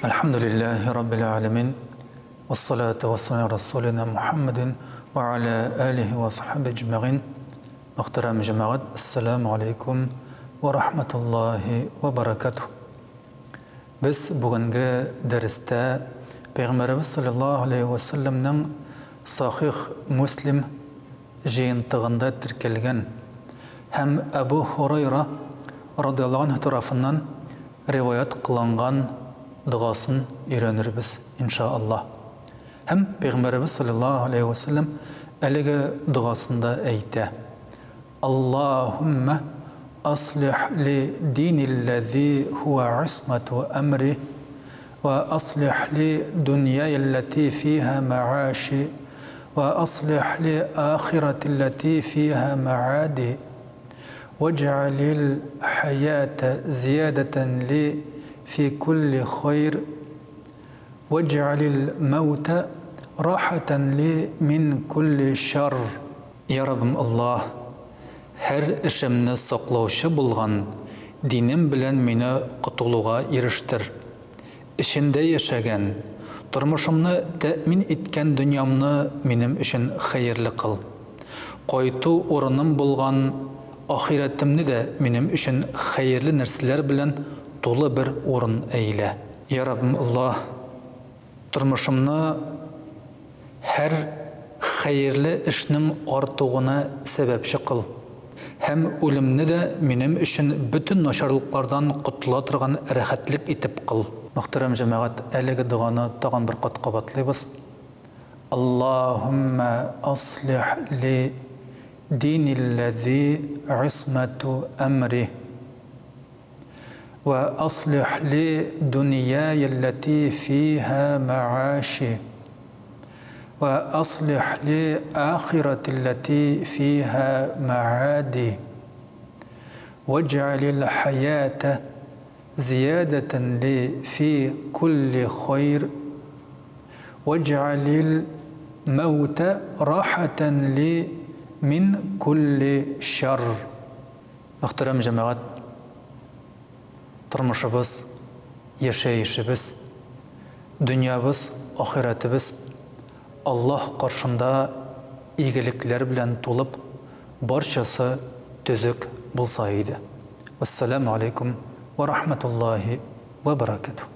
الحمد لله رب العالمين والصلاة والسلام على رسولنا محمد وعلى آله وصحبه أجمعين. محترم جماعة السلام عليكم ورحمة الله وبركاته. بس بغنغ درستا پیغمبر صلى الله عليه وسلم نن صحيح مسلم جين تغندا تركلغن هم أبو هريرة رضي الله عنه tarafından rivayet kılangan duasını öğreniriz inşallah. Hem Peygamberimiz sallallahu aleyhi ve sellem elege duasında eyte. Allahümme aslih li dinillezî huve ismetu emri ve aslih li dünyayelleti fiha ma'aşi ve aslih li ahiretilleti fiha ma'adi واجعل الحياة زيادة لي في كل خير واجعل الموت راحة لي من كل شر. Ya Rabbim Allah, her işimni saqlauchi bulgan dinim bilen meni qutuluğa eriştir. İçinde yaşagan, turmuşumni temin etken dünyamni menim için hayırlı kıl. Qaytu o'rinim bulgan ahiretimni de benim için hayırlı narsalar bilen dolu bir o'rin eyle. Ya Rabbim Allah, turmuşumni her hayırlı işning ortug'una sebepçi kıl. Hem o'limni de benim için bütün nasharlıklardan qutula turgan rahatlik etip kıl. Muhterem cemaat, elegi duanı tag'in bir qat qabatlaymiz. Allahümme aslih li دين الذي عصمة أمره وأصلح لي دنياي التي فيها معاشي وأصلح لي آخرة التي فيها معادي واجعل الحياة زيادة لي في كل خير واجعل الموت راحة لي min kulli şer. Muhterem cemaat, turmuşubuz, yaşayışımız, dünyamız, ahiretimiz Allah karşında iyilikler bilen tolup barçası tüzük bulsaydı. Vesselamu aleyküm ve rahmetullahi ve berekatuhu.